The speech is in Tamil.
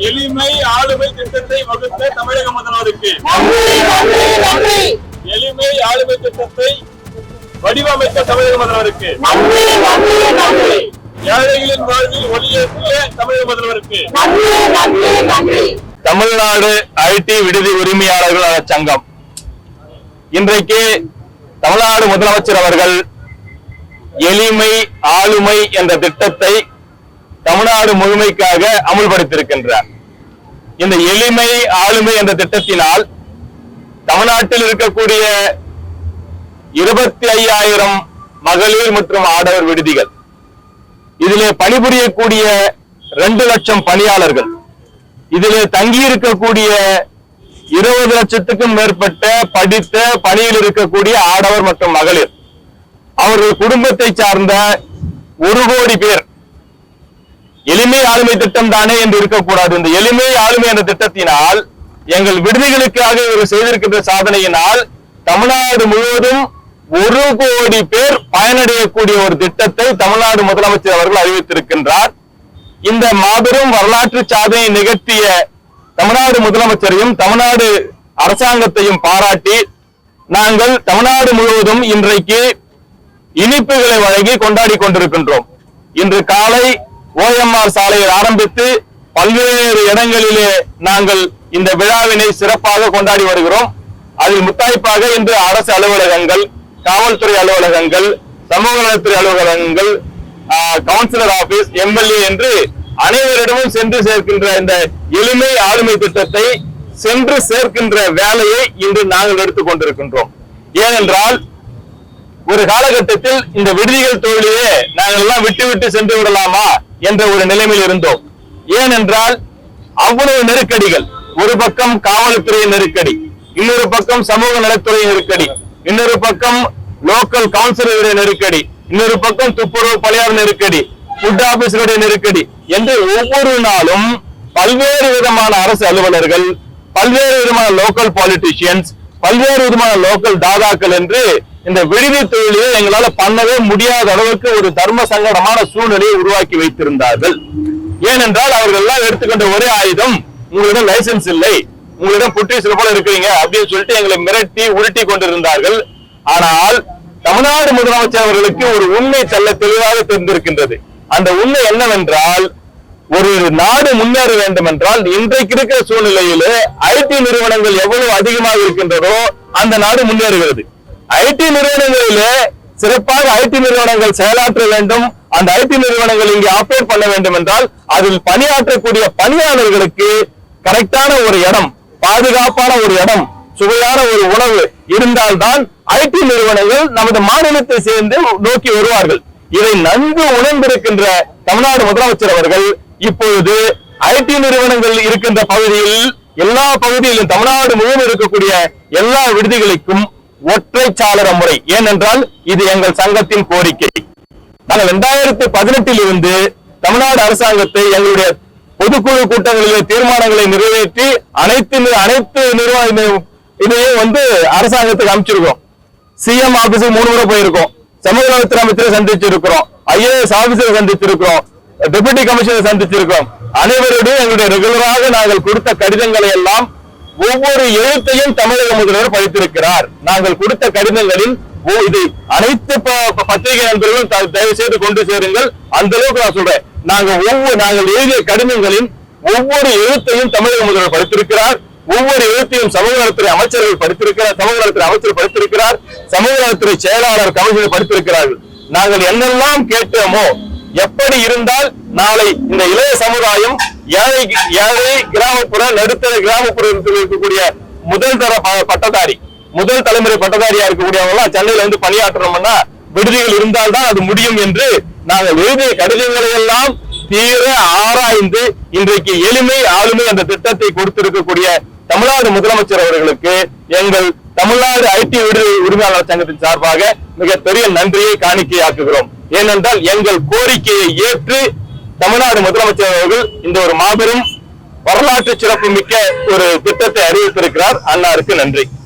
எளிமை ஆளுமை திட்டத்தை வகுத்த தமிழக முதல்வருக்கு, எளிமை ஆளுமை திட்டத்தை வடிவமைத்த தமிழக முதல்வருக்கு, ஏழைகளின் வாழ்வில் ஒளியேற்றிய தமிழக முதல்வருக்கு, தமிழ்நாடு ஐடி விடுதி உரிமையாளர்கள் சங்கம் இன்றைக்கு தமிழ்நாடு முதலமைச்சர் அவர்கள் எளிமை ஆளுமை என்ற திட்டத்தை தமிழ்நாடு முழுமைக்காக அமுல்படுத்தியிருக்கின்றார். இந்த எளிமை ஆளுமை என்ற திட்டத்தினால் தமிழ்நாட்டில் இருக்கக்கூடிய 25,000 மகளிர் மற்றும் ஆடவர் விடுதிகள், இதிலே பணிபுரியக்கூடிய 2 லட்சம் பணியாளர்கள், இதிலே தங்கி இருக்கக்கூடிய 20 லட்சத்துக்கும் மேற்பட்ட படித்த பணியில் இருக்கக்கூடிய ஆடவர் மற்றும் மகளிர், அவர்கள் குடும்பத்தை சார்ந்த 1 கோடி பேர் எளிமை ஆளுமை திட்டம் தானே என்று இருக்கக்கூடாது. இந்த எளிமை ஆளுமை என்ற திட்டத்தினால் எங்கள் விடுதிகளுக்காக இவர் செய்திருக்கின்ற சாதனையினால் தமிழ்நாடு முழுவதும் 1 கோடி பேர் பயனடையக்கூடிய ஒரு திட்டத்தை தமிழ்நாடு முதலமைச்சர் அவர்கள் அறிவித்திருக்கின்றார். இந்த மாபெரும் வரலாற்று சாதனை நிகழ்த்திய தமிழ்நாடு முதலமைச்சரையும் தமிழ்நாடு அரசாங்கத்தையும் பாராட்டி நாங்கள் தமிழ்நாடு முழுவதும் இன்றைக்கு இனிப்புகளை வழங்கி கொண்டாடி கொண்டிருக்கின்றோம். இன்று காலை OMR சாலையில் ஆரம்பித்து பல்வேறு இடங்களிலே நாங்கள் இந்த விழாவினை சிறப்பாக கொண்டாடி வருகிறோம். அதில் முத்தாய்ப்பாக இன்று அரசு அலுவலகங்கள், காவல்துறை அலுவலகங்கள், சமூக நலத்துறை அலுவலகங்கள், கவுன்சிலர் ஆபீஸ், MLA என்று அனைவரிடமும் சென்று சேர்க்கின்ற இந்த எளிமை ஆளுமை திட்டத்தை சென்று சேர்க்கின்ற வேலையை இன்று நாங்கள் எடுத்துக் கொண்டிருக்கின்றோம். ஏனென்றால் ஒரு காலகட்டத்தில் இந்த விடுதிகள் தொழிலே நாங்கள் எல்லாம் விட்டு சென்று விடலாமா என்ற ஒரு நிலைமையில் இருந்தோம். ஏனென்றால் அவ்வளவு நெருக்கடிகள், ஒரு பக்கம் காவல்துறை நெருக்கடி, இன்னொரு பக்கம் சமூக நலத்துறை நெருக்கடி, இன்னொரு பக்கம் லோக்கல் கவுன்சிலருடைய நெருக்கடி, இன்னொரு பக்கம் துப்புரவு பணியாளர் நெருக்கடி, ஃபுட் ஆபீசருடைய நெருக்கடி என்று ஒவ்வொரு நாளும் பல்வேறு விதமான அரசு அலுவலர்கள், பல்வேறு விதமான லோக்கல் பாலிட்டிஷியன்ஸ், பல்வேறு விதமான லோக்கல் தாதாக்கள் என்று இந்த விடுதி தொழிலை எங்களால பண்ணவே முடியாத அளவுக்கு ஒரு தர்ம சங்கடமான சூழ்நிலையை உருவாக்கி வைத்திருந்தார்கள். ஏனென்றால் அவர்கள் எல்லாம் எடுத்துக்கொண்ட ஒரே ஆயுதம், உங்களிடம் லைசன்ஸ் இல்லை, உங்களிடம் புற்றீஸ்ல போல இருக்கிறீங்க அப்படின்னு சொல்லிட்டு எங்களை மிரட்டி உருட்டி கொண்டிருந்தார்கள். ஆனால் தமிழ்நாடு முதலமைச்சர் அவர்களுக்கு ஒரு உண்மை தெல்ல தெளிவாக தெரிந்திருக்கின்றது. அந்த உண்மை என்னவென்றால், ஒரு நாடு முன்னேற வேண்டும் என்றால் இன்றைக்கு இருக்கிற சூழ்நிலையிலே ஐடி நிறுவனங்கள் எவ்வளவு அதிகமாக இருக்கின்றதோ அந்த நாடு முன்னேறுகிறது. ஐடி நிறுவனங்களிலே சிறப்பாக ஐடி நிறுவனங்கள் செயலாற்ற வேண்டும். அந்த ஐடி நிறுவனங்கள் இங்கே ஆப்பரேட் பண்ண வேண்டும் என்றால் அதில் பணியாற்றக்கூடிய பணியாளர்களுக்கு கரெக்டான ஒரு இடம், பாதுகாப்பான ஒரு இடம், சுவையான ஒரு உணவு இருந்தால்தான் ஐடி நிறுவனங்கள் நமது மாநிலத்தை சேர்ந்து நோக்கி வருவார்கள். இதை நன்கு உணர்ந்திருக்கின்ற தமிழ்நாடு முதலமைச்சர் அவர்கள் இப்பொழுது ஐடி நிறுவனங்கள் இருக்கின்ற பகுதியில், எல்லா பகுதியிலும் தமிழ்நாடு முழுவதும் இருக்கக்கூடிய எல்லா விடுதிகளுக்கும் ஒற்றை சாளர முறை, ஏனென்றால் இது எங்கள் சங்கத்தின் கோரிக்கை. நாங்கள் 2018 இருந்து தமிழ்நாடு அரசாங்கத்தை எங்களுடைய பொதுக்குழு கூட்டங்களிலே தீர்மானங்களை நிறைவேற்றி அனைத்து இதையும் அரசாங்கத்துக்கு அமைச்சிருக்கோம். CM ஆபீஸுக்கு 3 முறை போயிருக்கோம், சமூக நலத்துறை அமைச்சரை சந்திச்சிருக்கிறோம், IAS ஆபீசரை சந்திச்சிருக்கிறோம், டெபுட்டி கமிஷனர் சந்திச்சிருக்கிறோம். அனைவருடையும் எங்களுடைய ரெகுலராக நாங்கள் கொடுத்த கடிதங்களை எல்லாம் ஒவ்வொரு எழுத்தையும் தமிழக முதல்வர் படித்திருக்கிறார். நாங்கள் கொடுத்த கடிதங்களில் இது அனைத்து பத்திரிகை நண்பர்களும் தயவு செய்து கொண்டு சேருங்கள். அந்த அளவுக்கு நான் சொல்றேன், நாங்கள் எழுதிய கடிதங்களின் ஒவ்வொரு எழுத்தையும் தமிழக முதல்வர் படித்திருக்கிறார். ஒவ்வொரு எழுத்தையும் சமூக நலத்துறை அமைச்சர்கள் படித்திருக்கிறார், சமூக நலத்துறை அமைச்சர் படித்திருக்கிறார், சமூக நலத்துறை செயலாளர் கமிஷனர் படித்திருக்கிறார்கள். நாங்கள் என்னெல்லாம் கேட்டோமோ, எப்படி இருந்தால் நாளை இந்த இளைய சமுதாயம் ஏழை கிராமப்புற நடுத்தர கிராமப்புறத்தில் இருக்கக்கூடிய முதல் தர பட்டதாரி, முதல் தலைமுறை பட்டதாரியா இருக்கக்கூடியவங்க எல்லாம் சென்னையில பணியாற்றணும்னா விடுதிகள் இருந்தால்தான் அது முடியும் என்று நாங்கள் எழுதிய கடிதங்களை எல்லாம் தீர ஆராய்ந்து இன்றைக்கு எளிமை ஆளுமை என்ற திட்டத்தை கொடுத்திருக்கக்கூடிய தமிழ்நாடு முதலமைச்சர் அவர்களுக்கு எங்கள் தமிழ்நாடு ஐடி விடுதி உரிமையாளர் சங்கத்தின் சார்பாக மிகப்பெரிய நன்றியை காணிக்கையாக்குகிறோம். ஏனென்றால் எங்கள் கோரிக்கையை ஏற்று தமிழ்நாடு முதலமைச்சர் அவர்கள் இந்த ஒரு மாபெரும் வரலாற்று சிறப்பு மிக்க ஒரு திட்டத்தை அறிவித்திருக்கிறார். அன்னாருக்கு நன்றி.